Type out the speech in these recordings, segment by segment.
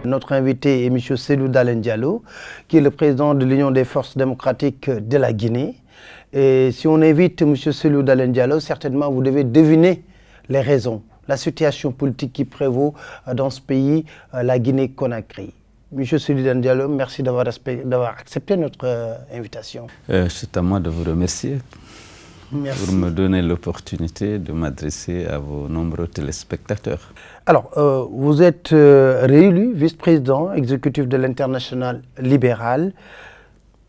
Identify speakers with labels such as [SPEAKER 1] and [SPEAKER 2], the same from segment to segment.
[SPEAKER 1] Notre invité est M. Cellou Dalein Diallo, qui est le président de l'Union des forces démocratiques de la Guinée. Et si on invite M. Cellou Dalein Diallo, certainement vous devez deviner les raisons, la situation politique qui prévaut dans ce pays, la Guinée-Conakry. M. Cellou Dalein Diallo, merci d'avoir accepté notre invitation.
[SPEAKER 2] C'est à moi de vous remercier. Merci. Pour me donner l'opportunité de m'adresser à vos nombreux téléspectateurs.
[SPEAKER 1] Alors, vous êtes réélu vice-président exécutif de l'Internationale libérale.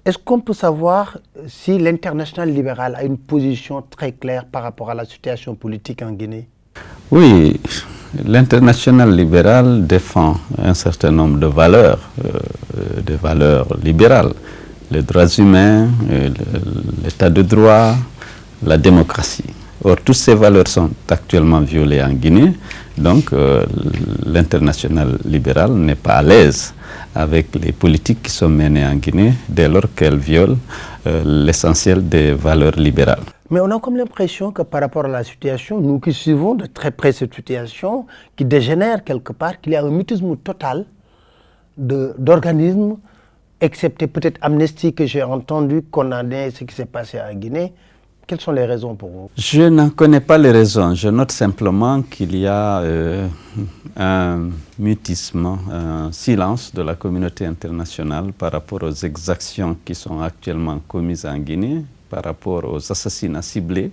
[SPEAKER 1] Est-ce qu'on peut savoir si l'Internationale libérale a une position très claire par rapport à la situation politique en Guinée?
[SPEAKER 2] Oui, l'Internationale libérale défend un certain nombre de valeurs, des valeurs libérales, les droits humains, l'état de droit, la démocratie. Or, toutes ces valeurs sont actuellement violées en Guinée, donc l'Internationale libérale n'est pas à l'aise avec les politiques qui sont menées en Guinée dès lors qu'elles violent l'essentiel des valeurs libérales.
[SPEAKER 1] Mais on a comme l'impression que par rapport à la situation, nous qui suivons de très près cette situation, qui dégénère quelque part, qu'il y a un mutisme total d'organismes, excepté peut-être Amnesty que j'ai entendu condamner ce qui s'est passé en Guinée. Quelles sont les raisons pour vous?
[SPEAKER 2] Je n'en connais pas les raisons. Je note simplement qu'il y a un mutisme, un silence de la communauté internationale par rapport aux exactions qui sont actuellement commises en Guinée, par rapport aux assassinats ciblés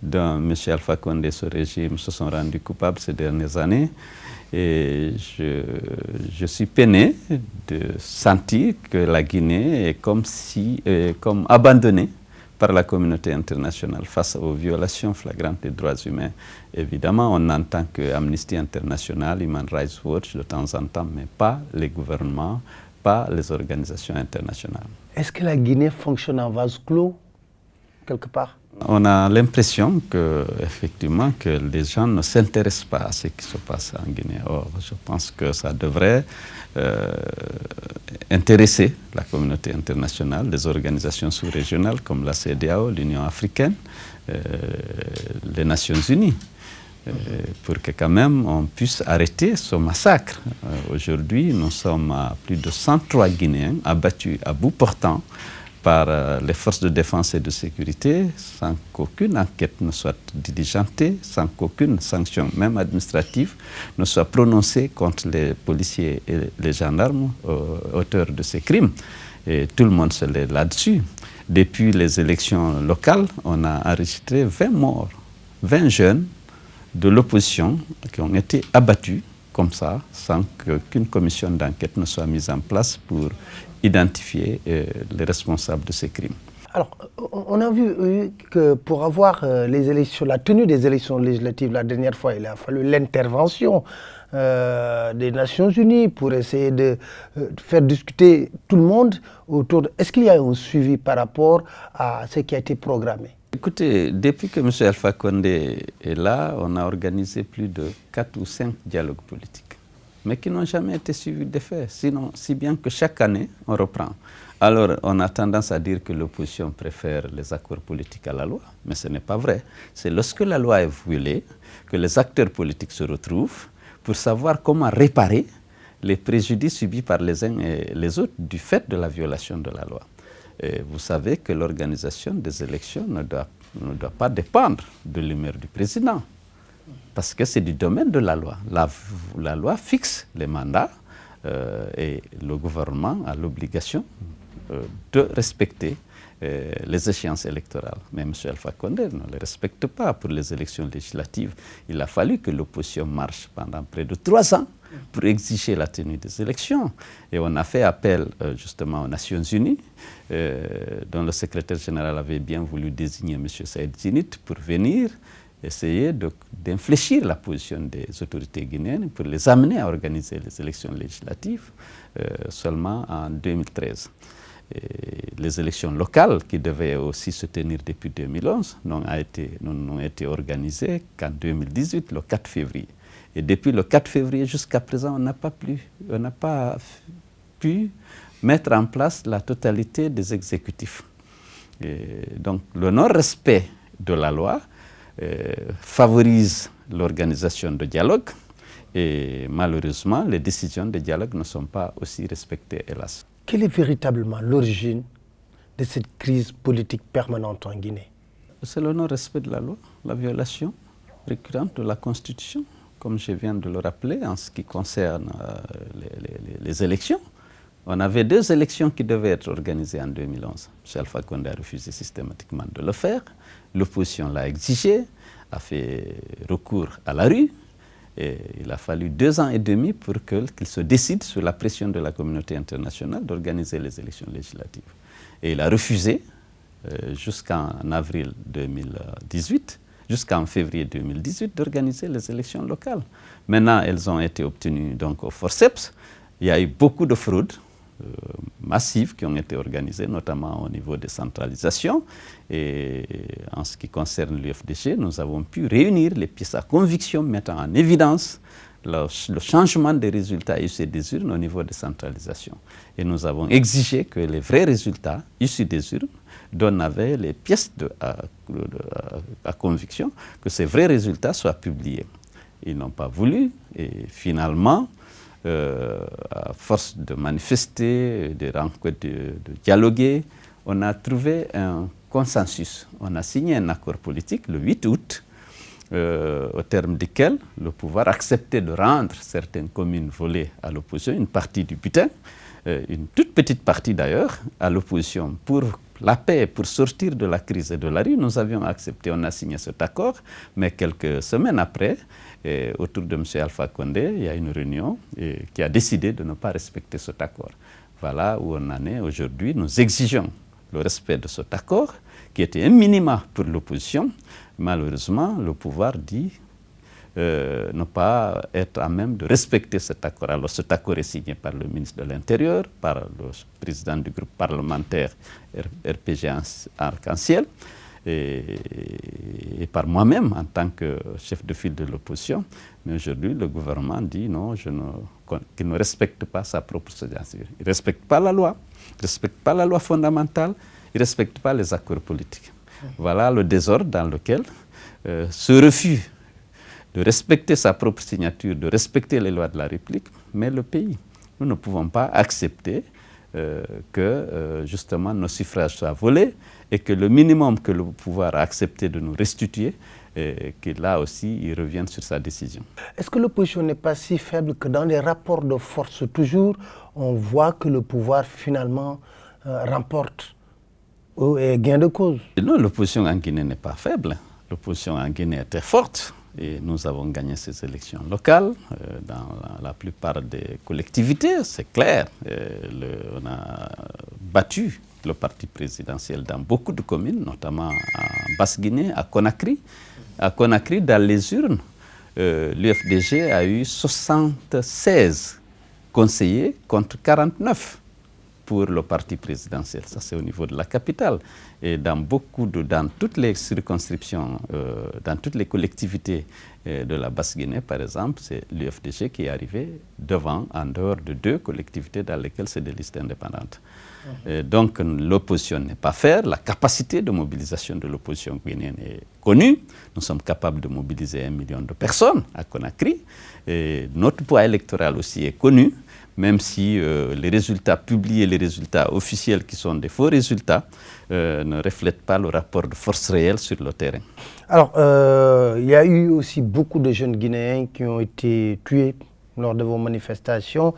[SPEAKER 2] dont M. Alpha Condé et ce régime se sont rendus coupables ces dernières années. Et je suis peiné de sentir que la Guinée est comme abandonnée par la communauté internationale face aux violations flagrantes des droits humains. Évidemment, on entend que Amnesty International, Human Rights Watch de temps en temps, mais pas les gouvernements, pas les organisations internationales.
[SPEAKER 1] Est-ce que la Guinée fonctionne en vase clos, quelque part?
[SPEAKER 2] On a l'impression effectivement que les gens ne s'intéressent pas à ce qui se passe en Guinée. Or, je pense que ça devrait intéresser la communauté internationale, les organisations sous-régionales comme la CEDEAO, l'Union africaine, les Nations unies, pour que quand même on puisse arrêter ce massacre. Aujourd'hui, nous sommes à plus de 103 Guinéens abattus à bout portant par les forces de défense et de sécurité, sans qu'aucune enquête ne soit diligentée, sans qu'aucune sanction, même administrative, ne soit prononcée contre les policiers et les gendarmes auteurs de ces crimes. Et tout le monde se lève là-dessus. Depuis les élections locales, on a enregistré 20 morts, 20 jeunes de l'opposition qui ont été abattus comme ça, sans qu'aucune commission d'enquête ne soit mise en place pour identifier les responsables de ces crimes.
[SPEAKER 1] Alors, on a vu que pour avoir la tenue des élections législatives, la dernière fois, il a fallu l'intervention des Nations Unies pour essayer de faire discuter tout le monde autour de... Est-ce qu'il y a un suivi par rapport à ce qui a été programmé?
[SPEAKER 2] Écoutez, depuis que M. Alpha Condé est là, on a organisé plus de 4 ou 5 dialogues politiques, mais qui n'ont jamais été suivis d'effet, sinon si bien que chaque année, on reprend. Alors, on a tendance à dire que l'opposition préfère les accords politiques à la loi, mais ce n'est pas vrai. C'est lorsque la loi est violée que les acteurs politiques se retrouvent pour savoir comment réparer les préjudices subis par les uns et les autres du fait de la violation de la loi. Et vous savez que l'organisation des élections ne doit pas dépendre de l'humeur du président, parce que c'est du domaine de la loi. La loi fixe les mandats et le gouvernement a l'obligation de respecter les échéances électorales. Mais M. Alpha Condé ne les respecte pas pour les élections législatives. Il a fallu que l'opposition marche pendant près de 3 ans pour exiger la tenue des élections. Et on a fait appel justement aux Nations Unies, dont le secrétaire général avait bien voulu désigner M. Saïd Djinnit pour venir essayer d'infléchir la position des autorités guinéennes pour les amener à organiser les élections législatives seulement en 2013. Et les élections locales, qui devaient aussi se tenir depuis 2011, n'ont été organisées qu'en 2018, le 4 février. Et depuis le 4 février jusqu'à présent, on n'a pas pu mettre en place la totalité des exécutifs. Et donc, le non-respect de la loi favorise l'organisation de dialogue Et malheureusement, les décisions de dialogue ne sont pas aussi respectées, hélas.
[SPEAKER 1] Quelle est véritablement l'origine de cette crise politique permanente en Guinée?
[SPEAKER 2] C'est le non-respect de la loi, la violation récurrente de la Constitution, comme je viens de le rappeler en ce qui concerne les élections. On avait 2 élections qui devaient être organisées en 2011. M. Alpha Condé a refusé systématiquement de le faire. L'opposition l'a exigé, a fait recours à la rue. Et il a fallu 2 ans et demi pour qu'il se décide, sous la pression de la communauté internationale, d'organiser les élections législatives. Et il a refusé jusqu'en avril 2018, jusqu'en février 2018, d'organiser les élections locales. Maintenant, elles ont été obtenues donc au forceps. Il y a eu beaucoup de fraudes massives qui ont été organisées, notamment au niveau des centralisations. Et en ce qui concerne l'UFDG, nous avons pu réunir les pièces à conviction mettant en évidence le changement des résultats issus des urnes au niveau des centralisations. Et nous avons exigé que les vrais résultats issus des urnes, dont on avait les pièces à conviction, que ces vrais résultats soient publiés. Ils n'ont pas voulu et finalement, à force de manifester, de dialoguer, on a trouvé un consensus. On a signé un accord politique le 8 août, au terme duquel le pouvoir acceptait de rendre certaines communes volées à l'opposition, une partie du butin, une toute petite partie d'ailleurs, à l'opposition pour la paix, pour sortir de la crise et de la rue. Nous avions accepté, on a signé cet accord, mais quelques semaines après, autour de M. Alpha Condé, il y a une réunion qui a décidé de ne pas respecter cet accord. Voilà où on en est aujourd'hui. Nous exigeons le respect de cet accord, qui était un minima pour l'opposition. Malheureusement, le pouvoir dit ne pas être à même de respecter cet accord. Alors cet accord est signé par le ministre de l'Intérieur, par le président du groupe parlementaire RPG Arc-en-Ciel et par moi-même en tant que chef de file de l'opposition. Mais aujourd'hui, le gouvernement dit non, qu'il ne respecte pas sa propre signature. Il ne respecte pas la loi, il ne respecte pas la loi fondamentale, il ne respecte pas les accords politiques. Voilà le désordre dans lequel ce refus de respecter sa propre signature, de respecter les lois de la République, mais le pays. Nous ne pouvons pas accepter que justement nos suffrages soient volés et que le minimum que le pouvoir a accepté de nous restituer, que là aussi il revienne sur sa décision.
[SPEAKER 1] Est-ce que l'opposition n'est pas si faible que dans les rapports de force toujours, on voit que le pouvoir finalement remporte et gain de cause?
[SPEAKER 2] Non, l'opposition en Guinée n'est pas faible. L'opposition en Guinée était forte. Et nous avons gagné ces élections locales dans la plupart des collectivités, c'est clair. On a battu le parti présidentiel dans beaucoup de communes, notamment en Basse-Guinée, à Conakry. À Conakry, dans les urnes, l'UFDG a eu 76 conseillers contre 49 pour le parti présidentiel. Ça, c'est au niveau de la capitale. Et dans toutes les circonscriptions, dans toutes les collectivités de la Basse-Guinée, par exemple, c'est l'UFDG qui est arrivé devant, en dehors de 2 collectivités dans lesquelles c'est des listes indépendantes. Donc, l'opposition n'est pas faire. La capacité de mobilisation de l'opposition guinéenne est connue. Nous sommes capables de mobiliser 1 million de personnes à Conakry. Et notre poids électoral aussi est connu. Même si les résultats publiés, les résultats officiels qui sont des faux résultats, ne reflètent pas le rapport de force réelle sur le terrain.
[SPEAKER 1] Alors, il y a eu aussi beaucoup de jeunes Guinéens qui ont été tués lors de vos manifestations.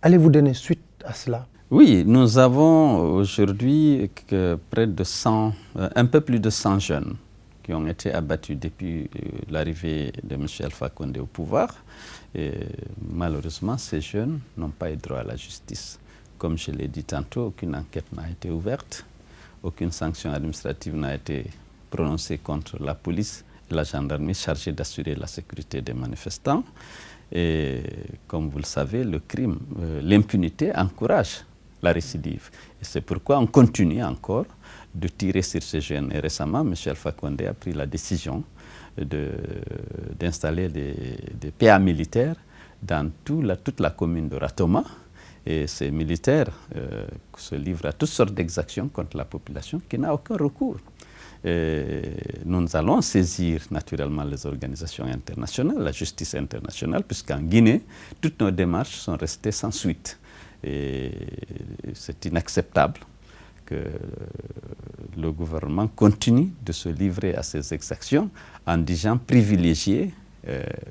[SPEAKER 1] Allez-vous donner suite à cela?
[SPEAKER 2] Oui, nous avons aujourd'hui près de 100, un peu plus de 100 jeunes qui ont été abattus depuis l'arrivée de M. Alpha Condé au pouvoir. Et malheureusement, ces jeunes n'ont pas eu droit à la justice. Comme je l'ai dit tantôt, aucune enquête n'a été ouverte, aucune sanction administrative n'a été prononcée contre la police et la gendarmerie chargée d'assurer la sécurité des manifestants. Et comme vous le savez, le crime, l'impunité encourage la récidive. Et c'est pourquoi on continue encore de tirer sur ces jeunes. Et récemment, M. Alpha Condé a pris la décision d'installer des PA militaires dans toute la commune de Ratoma. Et ces militaires se livrent à toutes sortes d'exactions contre la population qui n'a aucun recours. nous allons saisir naturellement les organisations internationales, la justice internationale, puisqu'en Guinée, toutes nos démarches sont restées sans suite. Et c'est inacceptable que le gouvernement continue de se livrer à ces exactions en disant privilégier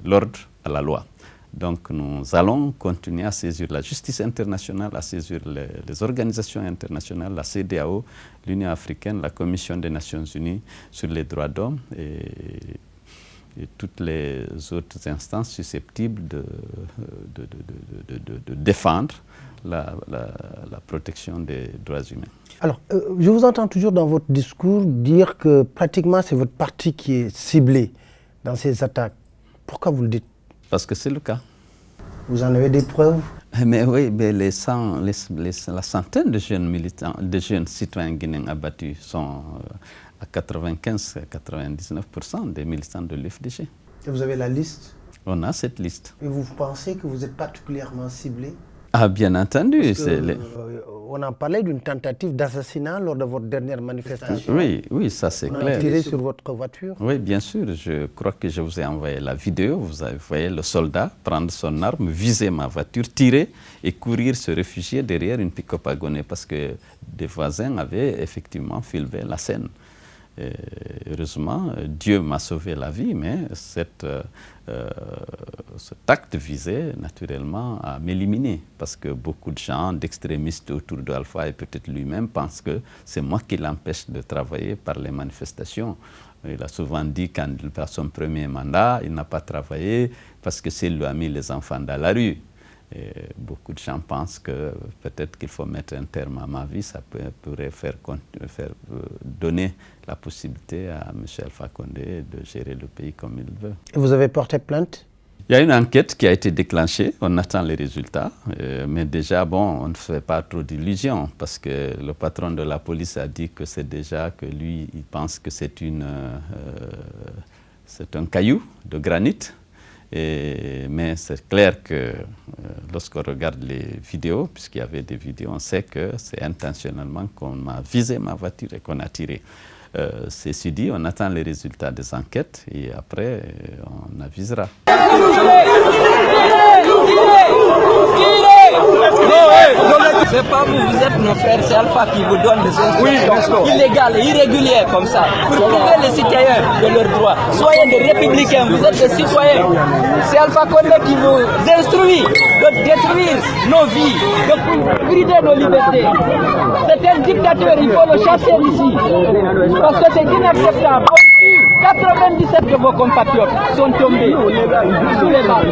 [SPEAKER 2] l'ordre à la loi. Donc nous allons continuer à saisir la justice internationale, à saisir les organisations internationales, la CEDEAO, l'Union africaine, la Commission des Nations Unies sur les droits d'homme et toutes les autres instances susceptibles de défendre la protection des droits humains.
[SPEAKER 1] Alors, je vous entends toujours dans votre discours dire que pratiquement c'est votre parti qui est ciblé dans ces attaques. Pourquoi vous le dites?
[SPEAKER 2] Parce que c'est le cas.
[SPEAKER 1] Vous en avez des preuves?
[SPEAKER 2] Mais oui, mais la centaine de jeunes militants, de jeunes citoyens guinéens abattus sont à 95-99% des militants de l'UFDG.
[SPEAKER 1] Et vous avez la liste?
[SPEAKER 2] On a cette liste.
[SPEAKER 1] Et vous pensez que vous êtes particulièrement ciblé?
[SPEAKER 2] Ah, bien entendu.
[SPEAKER 1] On en parlait d'une tentative d'assassinat lors de votre dernière manifestation.
[SPEAKER 2] Oui, ça c'est clair.
[SPEAKER 1] On a tiré sur votre voiture.
[SPEAKER 2] Oui, bien sûr. Je crois que je vous ai envoyé la vidéo. Vous avez voyé le soldat prendre son arme, viser ma voiture, tirer et courir se réfugier derrière une pick-up agonée parce que des voisins avaient effectivement filmé la scène. Et heureusement, Dieu m'a sauvé la vie, mais cet acte visait naturellement à m'éliminer parce que beaucoup de gens, d'extrémistes autour d'Alpha et peut-être lui-même pensent que c'est moi qui l'empêche de travailler par les manifestations. Il a souvent dit quand il fait son premier mandat, il n'a pas travaillé parce que c'est lui a mis les enfants dans la rue. Et beaucoup de gens pensent que peut-être qu'il faut mettre un terme à ma vie, ça pourrait faire donner la possibilité à M. Alpha Condé de gérer le pays comme il veut.
[SPEAKER 1] Et vous avez porté plainte?
[SPEAKER 2] Il y a une enquête qui a été déclenchée, on attend les résultats, mais déjà, bon, on ne fait pas trop d'illusions parce que le patron de la police a dit que c'est déjà que lui, il pense que c'est un caillou de granit. Mais c'est clair que lorsqu'on regarde les vidéos, puisqu'il y avait des vidéos, on sait que c'est intentionnellement qu'on m'a visé ma voiture et qu'on a tiré. Ceci dit, on attend les résultats des enquêtes et après, on avisera.
[SPEAKER 3] C'est pas vous, vous êtes nos frères, c'est Alpha qui vous donne des instructions illégales, irrégulières comme ça. Pour priver les citoyens de leurs droits. Soyez des républicains, vous êtes des citoyens. C'est Alpha Condé qui vous instruit de détruire nos vies, de brider nos libertés. C'est un dictateur, il faut le chasser d'ici. Parce que c'est inacceptable. 97 de vos compatriotes sont tombés sous les balles.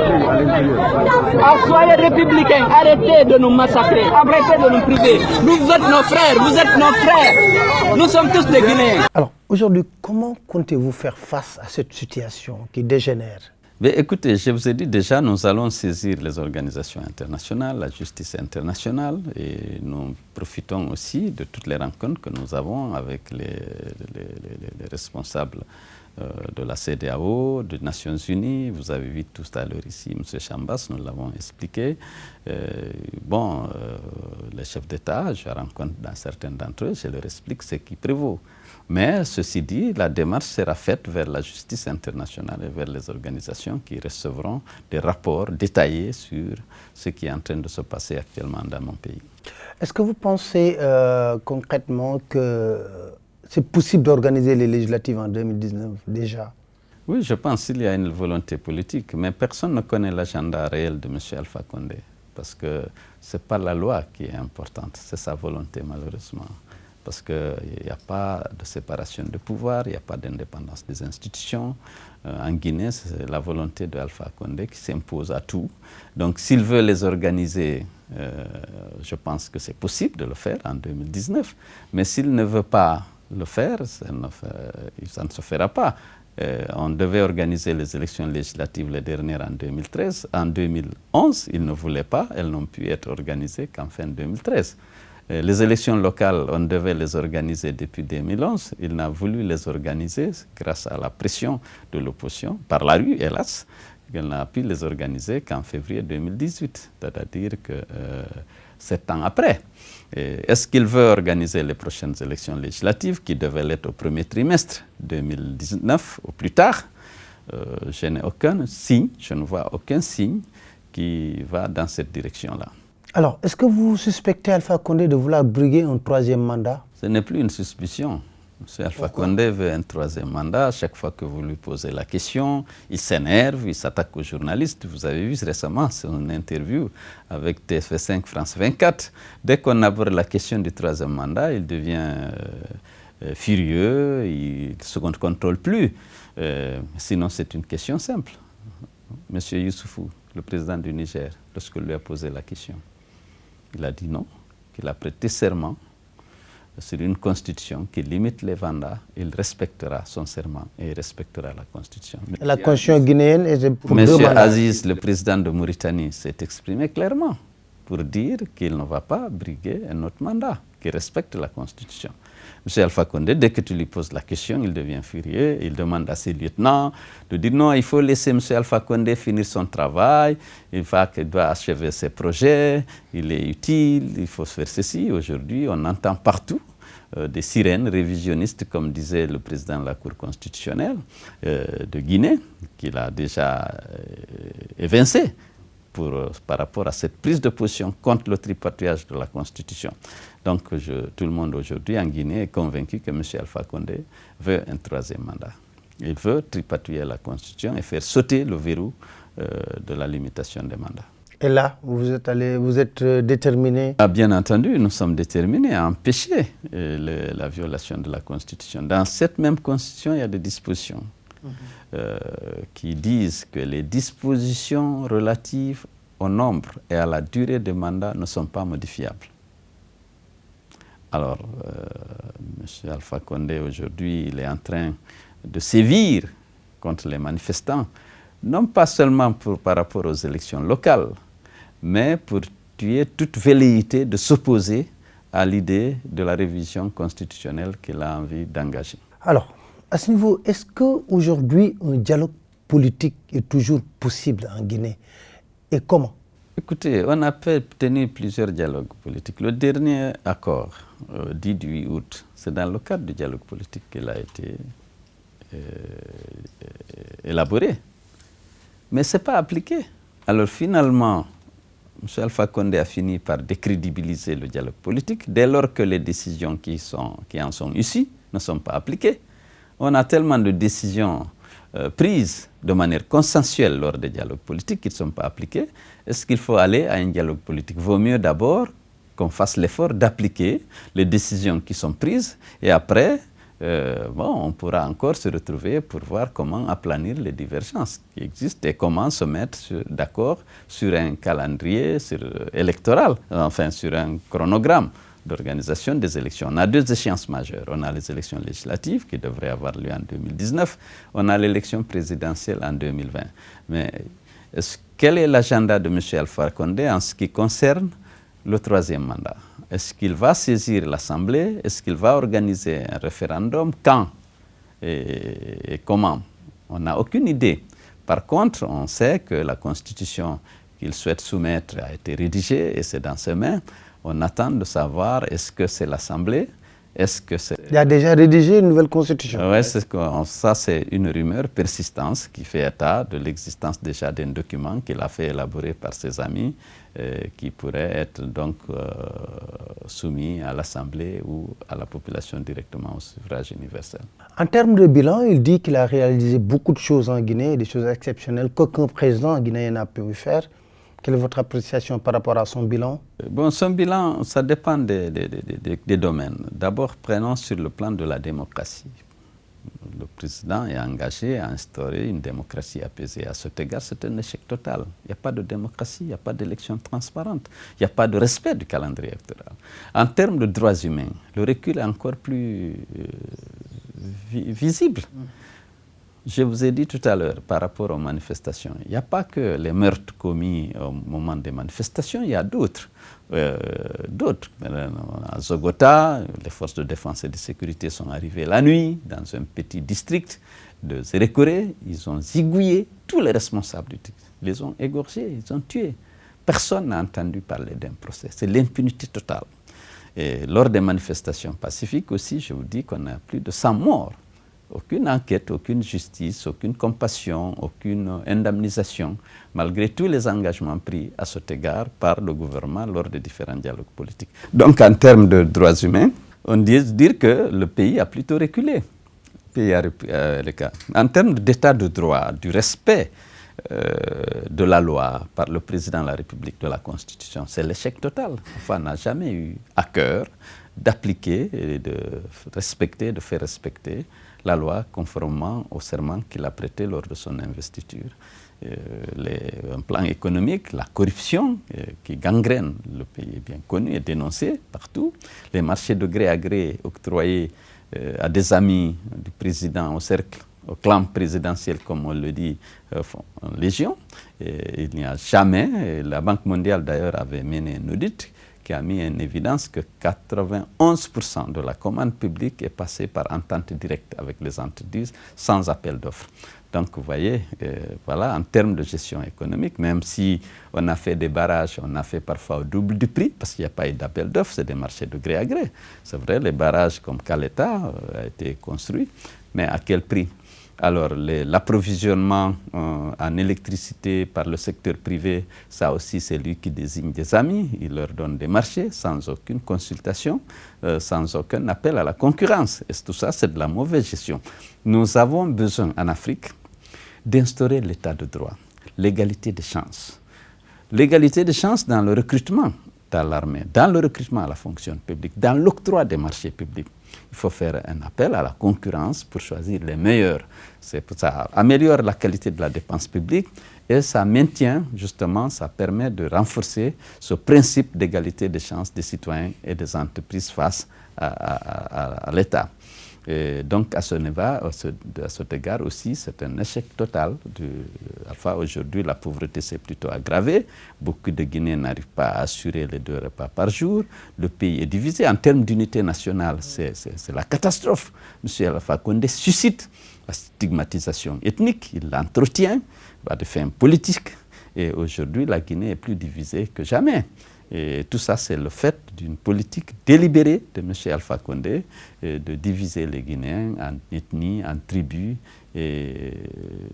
[SPEAKER 3] Soyez républicains, arrêtez de nous massacrer, arrêtez de nous priver. Vous êtes nos frères, vous êtes nos frères. Nous sommes tous des Guinéens.
[SPEAKER 1] Alors, aujourd'hui, comment comptez-vous faire face à cette situation qui dégénère?
[SPEAKER 2] Mais écoutez, je vous ai dit déjà, nous allons saisir les organisations internationales, la justice internationale, et nous profitons aussi de toutes les rencontres que nous avons avec les responsables de la CEDEAO, des Nations Unies. Vous avez vu tout à l'heure ici M. Chambas, nous l'avons expliqué. Les chefs d'État, je rencontre dans certains d'entre eux, je leur explique ce qui prévaut. Mais ceci dit, la démarche sera faite vers la justice internationale et vers les organisations qui recevront des rapports détaillés sur ce qui est en train de se passer actuellement dans mon pays.
[SPEAKER 1] Est-ce que vous pensez concrètement que c'est possible d'organiser les législatives en 2019 déjà?
[SPEAKER 2] Oui, je pense qu'il y a une volonté politique, mais personne ne connaît l'agenda réel de M. Alpha Condé, parce que ce n'est pas la loi qui est importante, c'est sa volonté malheureusement. Parce qu'il n'y a pas de séparation de pouvoir, il n'y a pas d'indépendance des institutions. En Guinée, c'est la volonté de Alpha Condé qui s'impose à tout. Donc s'il veut les organiser, je pense que c'est possible de le faire en 2019. Mais s'il ne veut pas le faire, ça ne se fera pas. On devait organiser les élections législatives les dernières en 2013. En 2011, il ne voulait pas, elles n'ont pu être organisées qu'en fin 2013. Les élections locales, on devait les organiser depuis 2011. Il n'a voulu les organiser grâce à la pression de l'opposition, par la rue, hélas, qu'elle n'a pu les organiser qu'en février 2018, c'est-à-dire que 7 ans après. Est-ce qu'il veut organiser les prochaines élections législatives qui devaient l'être au premier trimestre 2019 ou plus tard? Je n'ai aucun signe, je ne vois aucun signe qui va dans cette direction-là.
[SPEAKER 1] Alors, est-ce que vous suspectez Alpha Condé de vouloir briguer un troisième mandat?
[SPEAKER 2] Ce n'est plus une suspicion. M. Alpha Condé veut un troisième mandat. Chaque fois que vous lui posez la question, il s'énerve, il s'attaque aux journalistes. Vous avez vu récemment son interview avec TF5 France 24. Dès qu'on aborde la question du troisième mandat, il devient furieux, il ne se contrôle plus. Sinon, c'est une question simple. M. Youssoufou, le président du Niger, lorsqu'on lui a posé la question, il a dit non, qu'il a prêté serment sur une constitution qui limite les mandats. Il respectera son serment et il respectera la constitution.
[SPEAKER 1] La constitution guinéenne est pour
[SPEAKER 2] M.
[SPEAKER 1] 2 mandats.
[SPEAKER 2] Aziz, le président de Mauritanie, s'est exprimé clairement pour dire qu'il ne va pas briguer un autre mandat, qu'il respecte la constitution. M. Alpha Condé, dès que tu lui poses la question, il devient furieux, il demande à ses lieutenants de dire non, il faut laisser M. Alpha Condé finir son travail, il doit achever ses projets, il est utile, il faut faire ceci. Aujourd'hui, on entend partout des sirènes révisionnistes, comme disait le président de la Cour constitutionnelle de Guinée, qu'il a déjà évincé par rapport à cette prise de position contre le tripatouillage de la Constitution. Donc tout le monde aujourd'hui en Guinée est convaincu que M. Alpha Condé veut un troisième mandat. Il veut tripatouiller la Constitution et faire sauter le verrou de la limitation des mandats.
[SPEAKER 1] Et là, vous êtes déterminé?
[SPEAKER 2] Bien entendu, nous sommes déterminés à empêcher la violation de la Constitution. Dans cette même Constitution, il y a des dispositions qui disent que les dispositions relatives au nombre et à la durée des mandats ne sont pas modifiables. Alors, M. Alpha Condé, aujourd'hui, il est en train de sévir contre les manifestants, non pas seulement par rapport aux élections locales, mais pour tuer toute velléité de s'opposer à l'idée de la révision constitutionnelle qu'il a envie d'engager.
[SPEAKER 1] Alors, à ce niveau, est-ce qu'aujourd'hui, un dialogue politique est toujours possible en Guinée? Et comment?
[SPEAKER 2] Écoutez, on a tenu plusieurs dialogues politiques. Le dernier accord, dit du 8 août, c'est dans le cadre du dialogue politique qu'il a été élaboré. Mais ce n'est pas appliqué. Alors finalement, M. Alpha Condé a fini par décrédibiliser le dialogue politique dès lors que les décisions qui en sont issues ne sont pas appliquées. On a tellement de décisions prises de manière consensuelle lors des dialogues politiques qui ne sont pas appliquées. Est-ce qu'il faut aller à un dialogue politique? Vaut mieux d'abord qu'on fasse l'effort d'appliquer les décisions qui sont prises et après, on pourra encore se retrouver pour voir comment aplanir les divergences qui existent et comment se mettre d'accord sur un calendrier électoral, enfin sur un chronogramme d'organisation des élections. On a 2 échéances majeures. On a les élections législatives qui devraient avoir lieu en 2019. On a l'élection présidentielle en 2020. Mais quel est l'agenda de M. Alpha Condé en ce qui concerne le 3e mandat? Est-ce qu'il va saisir l'Assemblée? Est-ce qu'il va organiser un référendum? Quand et comment? On n'a aucune idée. Par contre, on sait que la Constitution qu'il souhaite soumettre a été rédigée et c'est dans ses mains. On attend de savoir est-ce que c'est l'Assemblée? Est-ce que c'est...
[SPEAKER 1] Il a déjà rédigé une nouvelle constitution.
[SPEAKER 2] Oui, ça c'est une rumeur persistante qui fait état de l'existence déjà d'un document qu'il a fait élaborer par ses amis qui pourrait être donc soumis à l'Assemblée ou à la population directement au suffrage universel.
[SPEAKER 1] En termes de bilan, il dit qu'il a réalisé beaucoup de choses en Guinée, des choses exceptionnelles qu'aucun président guinéen n'a pu faire. Quelle est votre appréciation par rapport à son bilan?
[SPEAKER 2] Bon, son bilan, ça dépend des domaines. D'abord, prenons sur le plan de la démocratie. Le président est engagé à instaurer une démocratie apaisée. À cet égard, c'est un échec total. Il n'y a pas de démocratie, il n'y a pas d'élection transparente, il n'y a pas de respect du calendrier électoral. En termes de droits humains, le recul est encore plus visible. Je vous ai dit tout à l'heure, par rapport aux manifestations, il n'y a pas que les meurtres commis au moment des manifestations, il y a d'autres. À Zogota, les forces de défense et de sécurité sont arrivées la nuit dans un petit district de Zérékoré, ils ont zigouillé tous les responsables du truc. Ils les ont égorgés, ils ont tués. Personne n'a entendu parler d'un procès. C'est l'impunité totale. Et lors des manifestations pacifiques aussi, je vous dis qu'on a plus de 100 morts. Aucune enquête, aucune justice, aucune compassion, aucune indemnisation, malgré tous les engagements pris à cet égard par le gouvernement lors des différents dialogues politiques. Donc en termes de droits humains, on dit dire que le pays a plutôt reculé. En termes d'état de droit, du respect de la loi par le président de la République, de la Constitution, c'est l'échec total. Enfin, n'a jamais eu à cœur d'appliquer et de respecter, de faire respecter la loi conformément au serment qu'il a prêté lors de son investiture. Un plan économique, la corruption qui gangrène le pays est bien connu et dénoncé partout. Les marchés de gré à gré octroyés à des amis du président au cercle, au clan présidentiel, comme on le dit, en légion. Et il n'y a jamais, la Banque mondiale d'ailleurs avait mené un audit qui a mis en évidence que 91% de la commande publique est passée par entente directe avec les entreprises sans appel d'offres. Donc vous voyez, voilà, en termes de gestion économique, même si on a fait des barrages, on a fait parfois au double du prix, parce qu'il n'y a pas eu d'appel d'offres, c'est des marchés de gré à gré. C'est vrai, les barrages comme Caleta a été construit, mais à quel prix? Alors, l'approvisionnement en électricité par le secteur privé, ça aussi, c'est lui qui désigne des amis. Il leur donne des marchés sans aucune consultation, sans aucun appel à la concurrence. Et tout ça, c'est de la mauvaise gestion. Nous avons besoin, en Afrique, d'instaurer l'état de droit, l'égalité des chances. L'égalité des chances dans le recrutement dans l'armée, dans le recrutement à la fonction publique, dans l'octroi des marchés publics. Il faut faire un appel à la concurrence pour choisir les meilleurs. Ça améliore la qualité de la dépense publique et ça maintient, justement, ça permet de renforcer ce principe d'égalité des chances des citoyens et des entreprises face à l'État. Et donc, à cet égard aussi, c'est un échec total. Enfin, aujourd'hui, la pauvreté s'est plutôt aggravée. Beaucoup de Guinéens n'arrivent pas à assurer les 2 repas par jour. Le pays est divisé. En termes d'unité nationale, c'est la catastrophe. M. Alpha Condé suscite la stigmatisation ethnique. Il l'entretient à des fins politiques. Et aujourd'hui, la Guinée est plus divisée que jamais. Et tout ça, c'est le fait d'une politique délibérée de M. Alpha Condé de diviser les Guinéens en ethnies, en tribus, et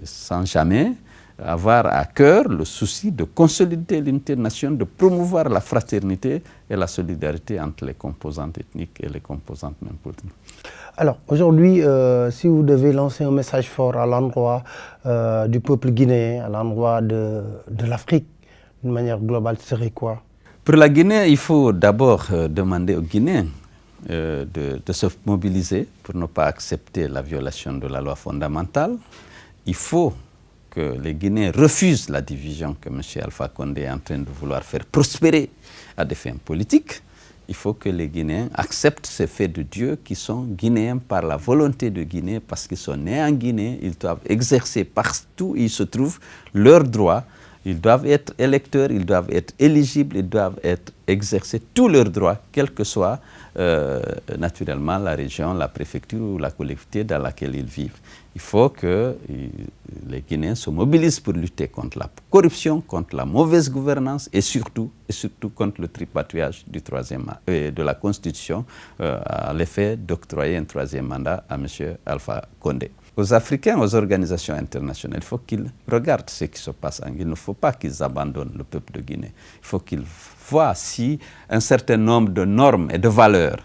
[SPEAKER 2] sans jamais avoir à cœur le souci de consolider l'unité de nation, de promouvoir la fraternité et la solidarité entre les composantes ethniques et les composantes même politiques.
[SPEAKER 1] Alors, aujourd'hui, si vous devez lancer un message fort à l'endroit du peuple guinéen, à l'endroit de l'Afrique, d'une manière globale, ce serait quoi?
[SPEAKER 2] Pour la Guinée, il faut d'abord demander aux Guinéens de se mobiliser pour ne pas accepter la violation de la loi fondamentale. Il faut que les Guinéens refusent la division que M. Alpha Condé est en train de vouloir faire prospérer à des fins politiques. Il faut que les Guinéens acceptent ces faits de Dieu qui sont guinéens par la volonté de Guinée, parce qu'ils sont nés en Guinée, ils doivent exercer partout où ils se trouvent leurs droits. Ils doivent être électeurs, ils doivent être éligibles, ils doivent exercer tous leurs droits, quelle que soit naturellement la région, la préfecture ou la collectivité dans laquelle ils vivent. Il faut que les Guinéens se mobilisent pour lutter contre la corruption, contre la mauvaise gouvernance et surtout contre le tripatouillage de la Constitution à l'effet d'octroyer un 3e mandat à M. Alpha Condé. Aux Africains, aux organisations internationales, il faut qu'ils regardent ce qui se passe en Guinée. Il ne faut pas qu'ils abandonnent le peuple de Guinée. Il faut qu'ils voient si un certain nombre de normes et de valeurs,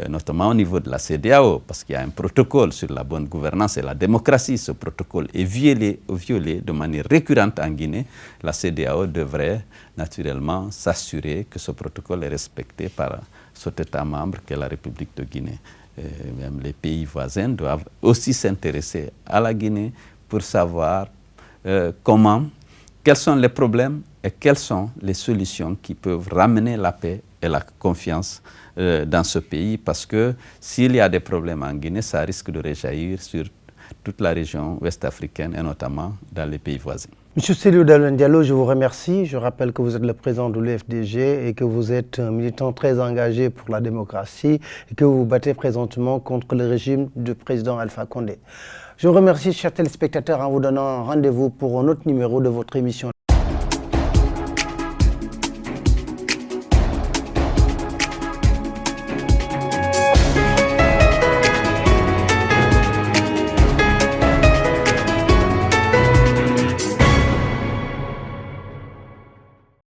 [SPEAKER 2] notamment au niveau de la CEDEAO, parce qu'il y a un protocole sur la bonne gouvernance et la démocratie, ce protocole est violé de manière récurrente en Guinée. La CEDEAO devrait naturellement s'assurer que ce protocole est respecté par cet État membre qu'est la République de Guinée. Même les pays voisins doivent aussi s'intéresser à la Guinée pour savoir quels sont les problèmes et quelles sont les solutions qui peuvent ramener la paix et la confiance dans ce pays. Parce que s'il y a des problèmes en Guinée, ça risque de rejaillir sur toute la région ouest-africaine et notamment dans les pays voisins.
[SPEAKER 1] Monsieur Cellou Dalein Diallo, je vous remercie. Je rappelle que vous êtes le président de l'UFDG et que vous êtes un militant très engagé pour la démocratie et que vous vous battez présentement contre le régime du président Alpha Condé. Je vous remercie, chers téléspectateurs, en vous donnant rendez-vous pour un autre numéro de votre émission.